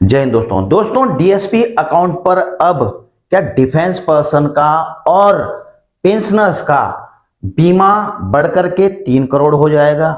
जय हिंद दोस्तों DSP account पर अब क्या डिफेंस पर्सन का और पेंशनर्स का बीमा बढ़कर के 3 करोड़ हो जाएगा।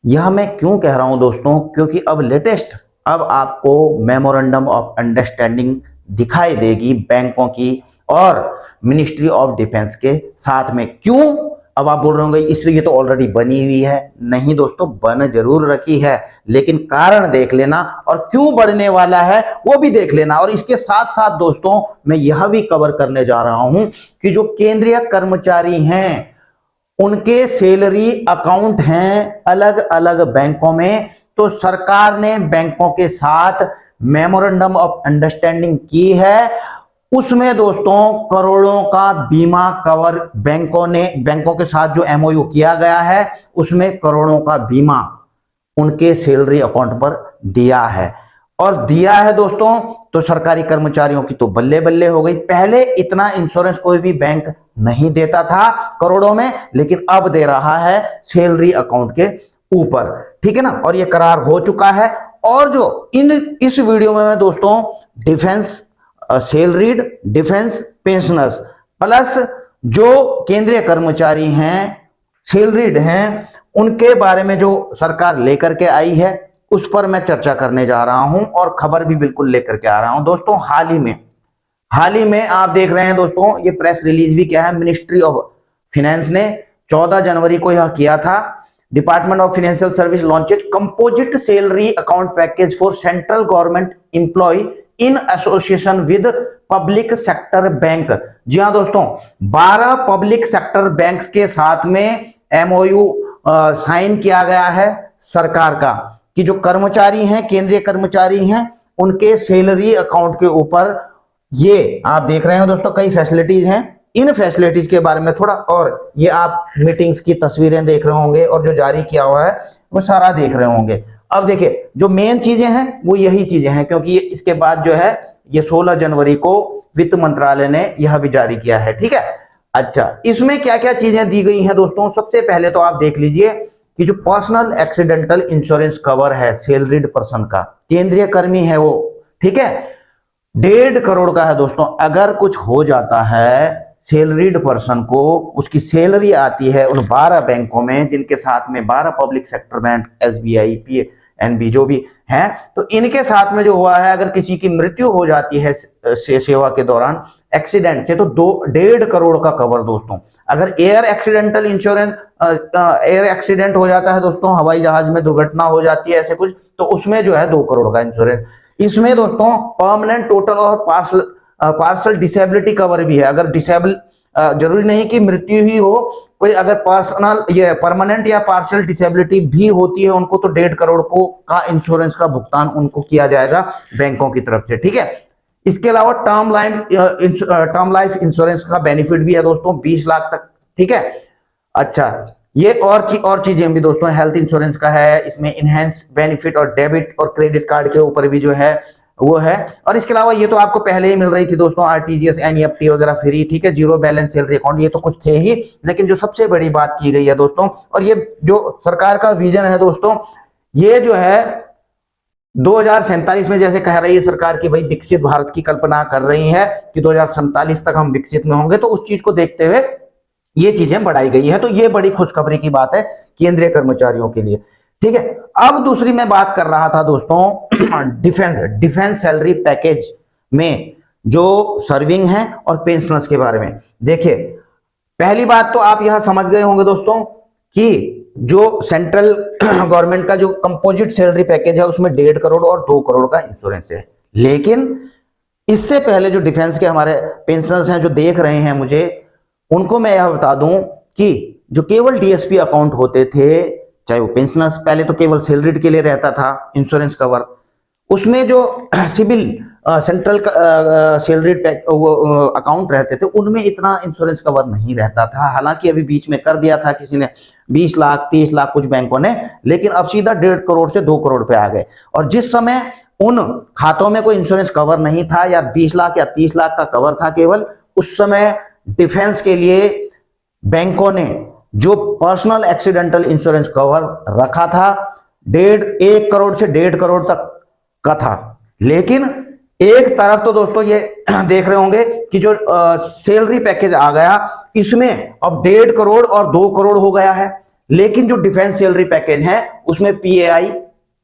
यह मैं क्यों कह रहा हूं दोस्तों, क्योंकि अब लेटेस्ट अब आपको मेमोरेंडम ऑफ अंडरस्टैंडिंग दिखाई देगी बैंकों की और मिनिस्ट्री ऑफ डिफेंस के साथ में। क्यों? अब आप बोल रहे होंगे इसलिए ये तो ऑलरेडी बनी हुई है। नहीं दोस्तों, बन जरूर रखी है, लेकिन कारण देख लेना और क्यों बढ़ने वाला है वो भी देख लेना। और इसके साथ साथ दोस्तों मैं यह भी कवर करने जा रहा हूं कि जो केंद्रीय कर्मचारी हैं उनके सैलरी अकाउंट हैं अलग अलग बैंकों में, तो सरकार ने बैंकों के साथ मेमोरेंडम ऑफ अंडरस्टैंडिंग की है। उसमें दोस्तों करोड़ों का बीमा कवर बैंकों के साथ जो एमओयू किया गया है उसमें करोड़ों का बीमा उनके सैलरी अकाउंट पर दिया है। और दिया है दोस्तों तो सरकारी कर्मचारियों की तो बल्ले बल्ले हो गई। पहले इतना इंश्योरेंस कोई भी बैंक नहीं देता था करोड़ों में, लेकिन अब दे रहा है सैलरी अकाउंट के ऊपर, ठीक है ना। और ये करार हो चुका है। और जो इस वीडियो में मैं दोस्तों defence salaried defence pensioners plus जो केंद्रीय कर्मचारी हैं सैलरीड हैं उनके बारे में जो सरकार लेकर के आई है उस पर मैं चर्चा करने जा रहा हूं और खबर भी बिल्कुल लेकर के आ रहा हूं दोस्तों। हाल ही में आप देख रहे हैं दोस्तों, ये प्रेस रिलीज भी क्या है, मिनिस्ट्री ऑफ फाइनेंस ने 14 जनवरी को यह किया था। Department of financial service launches composite salary account package for central government employ in association with public sector bank. जी हाँ दोस्तों, 12 पब्लिक सेक्टर बैंक्स के साथ में एमओयू साइन किया गया है सरकार का कि जो कर्मचारी हैं केंद्रीय कर्मचारी हैं उनके सैलरी अकाउंट के ऊपर ये आप देख रहे हैं दोस्तों कई फैसिलिटीज हैं। इन फैसिलिटीज के बारे में थोड़ा, और ये आप मीटिंग्स की तस्वीरें देख रहे होंगे और जो जारी किया हुआ है वो सारा देख रहे होंगे। अब देखिए जो मेन चीजें हैं वो यही चीजें हैं, क्योंकि इसके बाद जो है ये 16 जनवरी को वित्त मंत्रालय ने यह भी जारी किया है, ठीक है। अच्छा, इसमें क्या क्या चीजें दी गई हैं दोस्तों, सबसे पहले तो आप देख लीजिए कि जो पर्सनल एक्सीडेंटल इंश्योरेंस कवर है सैलरीड पर्सन का, केंद्रीय कर्मी है वो, ठीक है, 1.5 करोड़ का है दोस्तों। अगर कुछ हो जाता है सैलरीड पर्सन को, उसकी सैलरी आती है उन 12 बैंकों में जिनके साथ में 12 public sector bank SBI PNB जो भी हैं, तो इनके साथ में जो हुआ है अगर किसी की मृत्यु हो जाती है सेवा के दौरान एक्सीडेंट से, तो 1.5 करोड़ का कवर दोस्तों। अगर air accidental insurance air accident हो जाता है दोस्तों, हवाई जहाज में दुर्घटना हो जाती है ऐसे कुछ, तो उसमें जो है 2 करोड़ का इंश्योरेंस। इसमें दोस्तों परमानेंट टोटल और पार्सल डिसेबिलिटी कवर भी है। अगर डिसेबल जरूरी नहीं कि मृत्यु ही हो, कोई अगर पर्सनल ये परमानेंट या पार्शियल डिसेबिलिटी भी होती है उनको, तो 1.5 करोड़ को का इंश्योरेंस का भुगतान उनको किया जाएगा बैंकों की तरफ से, ठीक है। इसके अलावा टर्म लाइफ इंश्योरेंस का बेनिफिट भी है दोस्तों 20 लाख तक, ठीक है। अच्छा, ये और चीजें भी दोस्तों, हेल्थ इंश्योरेंस का है, इसमें इनहेंस बेनिफिट और डेबिट और क्रेडिट कार्ड के ऊपर भी जो है वो है। और इसके अलावा ये तो आपको पहले ही मिल रही थी दोस्तों, आरटीजीएस एनईएफटी वगैरह फ्री, ठीक है, जीरो बैलेंस सैलरी अकाउंट, ये तो कुछ थे ही। लेकिन जो सबसे बड़ी बात की गई है दोस्तों, और ये जो सरकार का विजन है दोस्तों, ये जो है 2047 में जैसे कह रही है सरकार की भाई विकसित भारत की कल्पना कर रही है कि 2047 तक हम विकसित में होंगे, तो उस चीज को देखते हुए ये चीजें बढ़ाई गई है। तो ये बड़ी खुशखबरी की बात है केंद्रीय कर्मचारियों के लिए, ठीक है। अब दूसरी मैं बात कर रहा था दोस्तों डिफेंस सैलरी पैकेज में जो सर्विंग है और पेंशनर्स के बारे में। देखिए पहली बात तो आप यह समझ गए होंगे दोस्तों कि जो सेंट्रल गवर्नमेंट का जो कंपोजिट सैलरी पैकेज है उसमें 1.5 करोड़ और 2 करोड़ का इंश्योरेंस है। लेकिन इससे पहले जो डिफेंस के हमारे पेंशनर्स हैं जो देख रहे हैं मुझे, उनको मैं यह बता दूं कि जो केवल डीएसपी अकाउंट होते थे, चाहे वो पेंशनर्स, पहले तो केवल सैलरीड के लिए रहता था इंश्योरेंस कवर, उसमें जो सिविल सेंट्रल सैलरीड अकाउंट रहते थे उनमें इतना इंश्योरेंस कवर नहीं रहता था। हालांकि अभी बीच में कर दिया था किसी ने 20 लाख 30 लाख कुछ बैंकों ने, लेकिन अब सीधा 1.5 करोड़ से 2 करोड़ पे आ गए। और जिस समय उन खातों में कोई इंश्योरेंस कवर नहीं था या 20 लाख या 30 लाख का कवर था केवल, उस समय डिफेंस के लिए बैंकों ने जो पर्सनल एक्सीडेंटल इंश्योरेंस कवर रखा था 1 करोड़ से 1.5 करोड़ तक का था। लेकिन एक तरफ तो दोस्तों ये देख रहे होंगे कि जो सैलरी पैकेज आ गया इसमें अब 1.5 करोड़ और 2 करोड़ हो गया है, लेकिन जो डिफेंस सैलरी पैकेज है उसमें पीएआई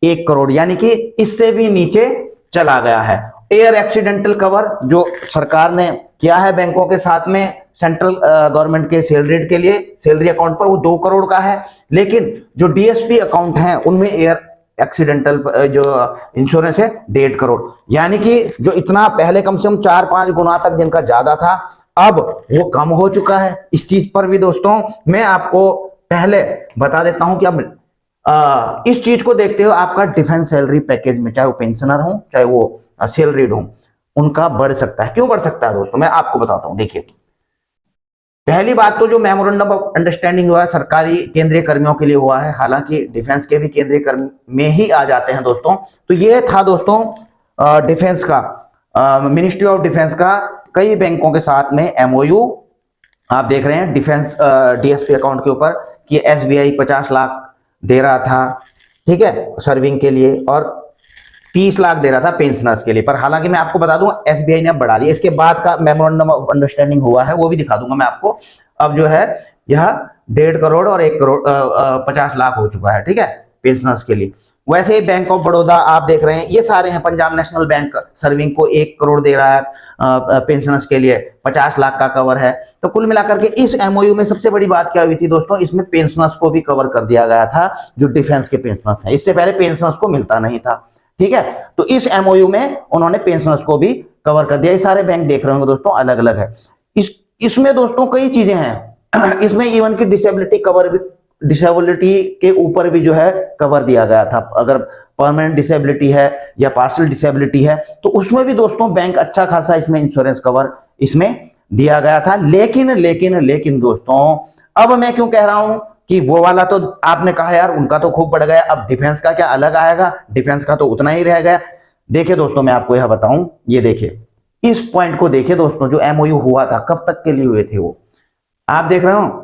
1 करोड़, यानी कि इससे भी नीचे चला गया है। एयर एक्सीडेंटल कवर जो सरकार ने किया है बैंकों के साथ में सेंट्रल गवर्नमेंट के सैलरी के लिए, सैलरी अकाउंट पर, वो 2 करोड़ का है, लेकिन जो डीएसपी अकाउंट है उनमें एयर एक्सीडेंटल जो इंश्योरेंस है 1.5 करोड़, यानी कि जो इतना पहले कम से कम 4-5 गुना तक जिनका ज्यादा था अब वो कम हो चुका है। इस चीज पर भी दोस्तों मैं आपको पहले बता देता हूं कि अब इस चीज को देखते हुए आपका डिफेंस सैलरी पैकेज में चाहे वो पेंशनर हो चाहे वो सैलरीड हो उनका बढ़ सकता है। क्यों बढ़ सकता है दोस्तों, मैं आपको बताता हूं। देखिए, पहली बात तो जो मेमोरेंडम ऑफ अंडरस्टैंडिंग हुआ है सरकारी केंद्रीय कर्मियों के लिए हुआ है, हालांकि डिफेंस के भी केंद्रीय कर्मी में ही आ जाते हैं दोस्तों। तो ये था दोस्तों डिफेंस का, मिनिस्ट्री ऑफ डिफेंस का कई बैंकों के साथ में एमओयू आप देख रहे हैं डिफेंस डीएसपी अकाउंट के ऊपर कि एसबीआई 50 लाख दे रहा था, ठीक है, सर्विंग के लिए, और 30 लाख दे रहा था पेंशनर्स के लिए। पर हालांकि मैं आपको बता दूं एसबीआई ने अब बढ़ा दिया, इसके बाद का मेमोरेंडम ऑफ अंडरस्टैंडिंग हुआ है वो भी दिखा दूंगा मैं आपको। अब जो है यह 1.5 करोड़ और 1 करोड़ 50 लाख हो चुका है, ठीक है, पेंशनर्स के लिए। वैसे ही बैंक ऑफ बड़ौदा आप देख रहे हैं, ये सारे हैं। पंजाब नेशनल बैंक सर्विंग को 1 करोड़ दे रहा है पेंशनर्स के लिए, 50 लाख का कवर है। तो कुल मिलाकर के इस एमओयू में सबसे बड़ी बात क्या हुई थी दोस्तों, इसमें पेंशनर्स को भी कवर कर दिया गया था जो डिफेंस के पेंशनर्स हैं। इससे पहले पेंशनर्स को मिलता नहीं था, ठीक है। तो इस एमओयू में उन्होंने पेंशनर्स को भी कवर कर दिया। ये सारे बैंक देख रहे होंगे दोस्तों, अलग अलग है। इसमें दोस्तों कई चीजें हैं इसमें इवन की डिसेबिलिटी कवर भी, डिसेबिलिटी के ऊपर भी जो है कवर दिया गया था। अगर परमानेंट डिसेबिलिटी है या पार्शियल डिसेबिलिटी है तो उसमें भी दोस्तों बैंक अच्छा खासा इसमें इंश्योरेंस कवर इसमें दिया गया था। लेकिन दोस्तों अब मैं क्यों कह रहा हूं कि वो वाला तो आपने कहा यार उनका तो खूब बढ़ गया, अब डिफेंस का क्या अलग आएगा, डिफेंस का तो उतना ही रह गया। देखिए दोस्तों मैं आपको यह बताऊं, ये देखिए इस पॉइंट को देखिए दोस्तों, जो एमओयू हुआ था कब तक के लिए हुए थे वो आप देख रहे हो।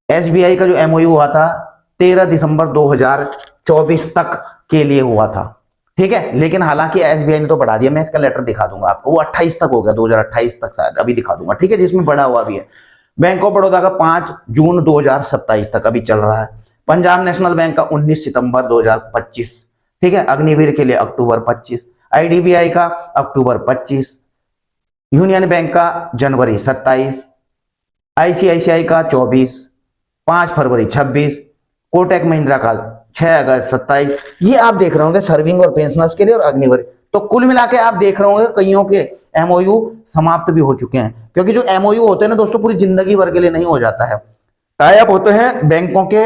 एसबीआई का जो एमओयू हुआ था 13 दिसंबर 2024 तक के लिए हुआ था, ठीक है। लेकिन हालांकि एसबीआई ने तो बढ़ा दिया, मैं इसका लेटर दिखा दूंगा आपको, वो 28 तक हो गया, 2028 तक शायद, अभी दिखा दूंगा, ठीक है, जिसमें बढ़ा हुआ भी है। बैंक ऑफ बड़ौदा का 5 जून 2027 तक अभी चल रहा है। पंजाब नेशनल बैंक का 19 सितंबर 2025, ठीक है। अग्निवीर के लिए अक्टूबर 25, आईडीबीआई का अक्टूबर 25, यूनियन बैंक का जनवरी 27, आईसीआईसीआई का 24, 5 फरवरी 26, कोटक महिंद्रा का 6 अगस्त 27। ये आप देख रहे होंगे सर्विंग और पेंशनर्स के लिए और अग्निवीर। तो कुल मिला के आप देख रहे होंगे कईयों के एमओयू समाप्त भी हो चुके हैं, क्योंकि जो एमओयू होते हैं ना दोस्तों पूरी जिंदगी भर के लिए नहीं हो जाता है, टाई अप होते हैं बैंकों के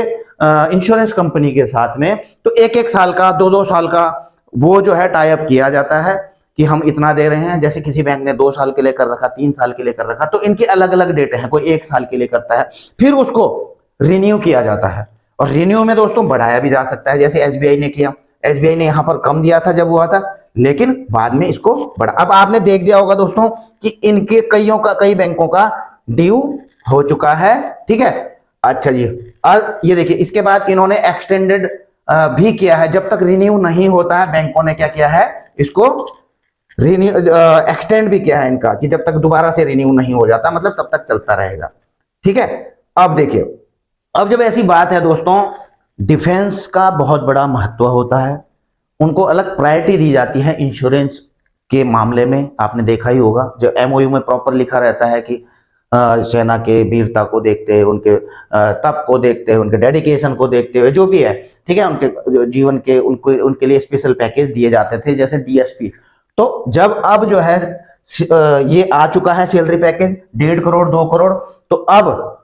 इंश्योरेंस कंपनी के साथ में। तो 1-1 साल का 2-2 साल का वो जो है टाई अप किया जाता है कि हम इतना दे रहे हैं। जैसे किसी बैंक ने 2 साल के लिए कर रखा, 3 साल के लिए कर रखा, तो इनके अलग अलग डेट हैं। कोई 1 साल के लिए करता है, फिर उसको रिन्यू किया जाता है, और रिन्यू में दोस्तों बढ़ाया भी जा सकता है, जैसे एसबीआई ने किया। एसबीआई ने यहां पर कम दिया था जब हुआ था, लेकिन बाद में इसको बढ़ा। अब आपने देख दिया होगा दोस्तों कि इनके कई बैंकों का ड्यू हो चुका है, ठीक है। अच्छा जी, और ये देखिए इसके बाद इन्होंने एक्सटेंडेड भी किया है, जब तक रिन्यू नहीं होता है बैंकों ने क्या किया है, इसको रिन्यू एक्सटेंड भी किया है इनका, कि जब तक दोबारा से रिन्यू नहीं हो जाता मतलब तब तक चलता रहेगा, ठीक है। अब देखिए, अब जब ऐसी बात है दोस्तों, डिफेंस का बहुत बड़ा महत्व होता है, उनको अलग प्रायोरिटी दी जाती है इंश्योरेंस के मामले में। आपने देखा ही होगा जो एमओयू में प्रॉपर लिखा रहता है कि सेना के वीरता को देखते हुए, उनके तप को देखते हुए, उनके डेडिकेशन को देखते हुए, जो भी है, ठीक है, उनके जीवन के उनके लिए स्पेशल पैकेज दिए जाते थे जैसे डीएसपी। तो जब अब जो है ये आ चुका है सैलरी पैकेज 1.5 करोड़ 2 करोड़, तो अब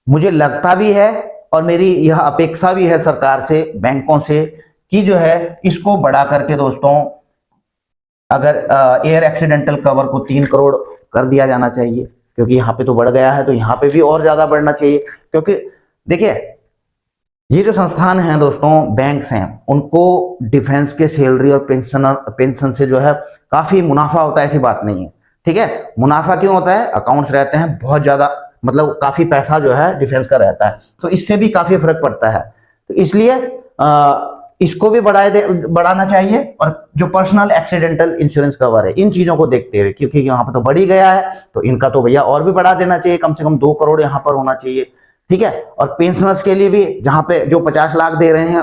मुझे लगता भी है और मेरी यह अपेक्षा भी है सरकार से, बैंकों से, कि जो है इसको बढ़ा करके दोस्तों अगर एयर एक्सीडेंटल कवर को 3 करोड़ कर दिया जाना चाहिए, क्योंकि यहाँ पे तो बढ़ गया है, तो यहाँ पे भी और ज्यादा बढ़ना चाहिए। क्योंकि देखिए ये जो संस्थान हैं दोस्तों, बैंक्स हैं, उनको डिफेंस के सैलरी और पेंशन से जो है काफी मुनाफा होता है, ऐसी बात नहीं है, ठीक है। मुनाफा क्यों होता है, अकाउंट्स रहते हैं बहुत ज्यादा, मतलब काफी पैसा जो है डिफेंस का रहता है, तो इससे भी काफी फर्क पड़ता है। तो इसलिए इसको भी बढ़ाना चाहिए, और जो पर्सनल एक्सीडेंटल इंश्योरेंस कवर है इन चीजों को देखते हुए, क्योंकि यहाँ पर तो बढ़ ही गया है, तो इनका तो भैया और भी बढ़ा देना चाहिए, कम से कम 2 करोड़ यहाँ पर होना चाहिए। ठीक है, और पेंशनर्स के लिए भी जहां पे जो 50 लाख दे रहे हैं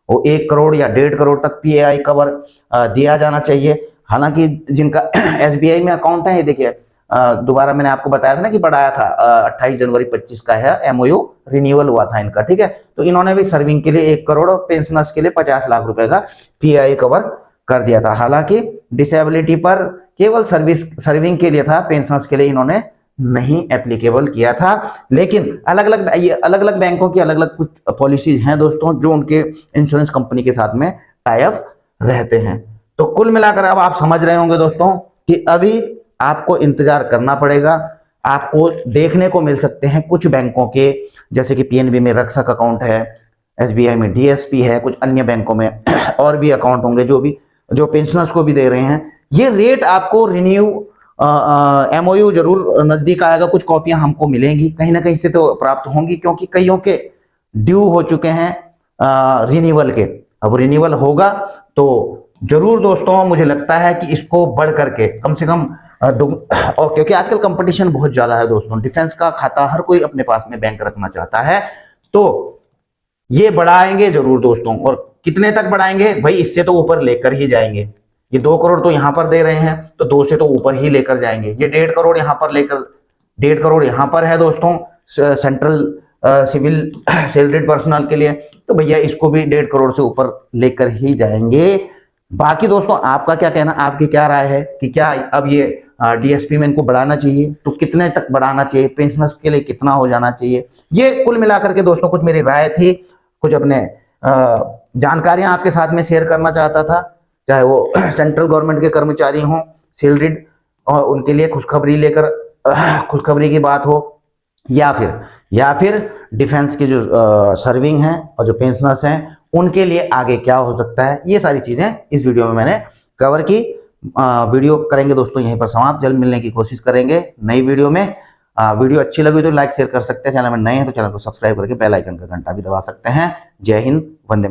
वो 1 करोड़ या 1.5 करोड़ तक पीएआई कवर दिया जाना चाहिए। हालांकि जिनका एसबीआई में अकाउंट है, ये देखिए दोबारा मैंने आपको बताया था ना कि बढ़ाया था, 28 जनवरी 25 का है एमओयू, रिन्यूअल हुआ था इनका। ठीक है, तो इन्होंने भी सर्विंग के लिए 1 करोड़ और पेंशनर्स के लिए 50 लाख रुपए का पीएआई कवर कर दिया था। हालांकि डिसेबिलिटी पर केवल सर्विंग के लिए था, पेंशनर्स के लिए इन्होंने नहीं एप्लीकेबल किया था। लेकिन अलग अलग बैंकों की अलग अलग कुछ पॉलिसीज हैं दोस्तों, जो उनके इंश्योरेंस कंपनी के साथ में टाई अप रहते हैं। तो कुल मिलाकर अब आप समझ रहे होंगे दोस्तों कि अभी आपको इंतजार करना पड़ेगा। आपको देखने को मिल सकते हैं कुछ बैंकों के, जैसे कि पीएनबी में रक्षक अकाउंट है, एसबीआई में डीएसपी है, कुछ अन्य बैंकों में और भी अकाउंट होंगे जो पेंशनर्स को भी दे रहे हैं। ये रेट आपको रिन्यू एमओयू जरूर नजदीक आएगा, कुछ कॉपियां हमको मिलेंगी कहीं ना कहीं से तो प्राप्त होंगी, क्योंकि कईयों के ड्यू हो चुके हैं रिन्यूअल के। अब रिन्यूअल होगा तो जरूर दोस्तों मुझे लगता है कि इसको बढ़ करके कम से कम और क्योंकि आजकल कंपटीशन बहुत ज्यादा है दोस्तों, डिफेंस का खाता हर कोई अपने पास में बैंक रखना चाहता है, तो ये बढ़ाएंगे जरूर दोस्तों। और कितने तक बढ़ाएंगे भाई, इससे तो ऊपर लेकर ही जाएंगे। ये 2 करोड़ तो यहां पर दे रहे हैं, तो 2 से तो ऊपर ही लेकर जाएंगे। ये 1.5 करोड़ यहां पर लेकर, 1.5 करोड़ यहां पर है दोस्तों सेंट्रल सिविल सैलरीड पर्सनल के लिए, तो भैया इसको भी 1.5 करोड़ से ऊपर लेकर ही जाएंगे। बाकी दोस्तों आपका क्या कहना, आपकी क्या राय है कि क्या अब ये डीएसपी में इनको बढ़ाना चाहिए, तो कितने तक बढ़ाना चाहिए, पेंशनर्स के लिए कितना हो जाना चाहिए? ये कुल मिलाकर के दोस्तों कुछ मेरी राय थी, कुछ अपने जानकारियां आपके साथ में शेयर करना चाहता था, चाहे वो सेंट्रल गवर्नमेंट के कर्मचारी हों, सैलरीड, और उनके लिए खुशखबरी की बात हो, या फिर डिफेंस के जो सर्विंग हैं और जो पेंशनर्स हैं उनके लिए आगे क्या हो सकता है। ये सारी चीजें इस वीडियो में मैंने कवर की। वीडियो करेंगे दोस्तों यहीं पर समाप्त, जल्द मिलने की कोशिश करेंगे नई वीडियो में। वीडियो अच्छी लगी तो लाइक शेयर कर सकते हैं, चैनल में नए हैं तो चैनल को सब्सक्राइब करके बेल आइकन का घंटा भी दबा सकते हैं। जय हिंद, वंदे।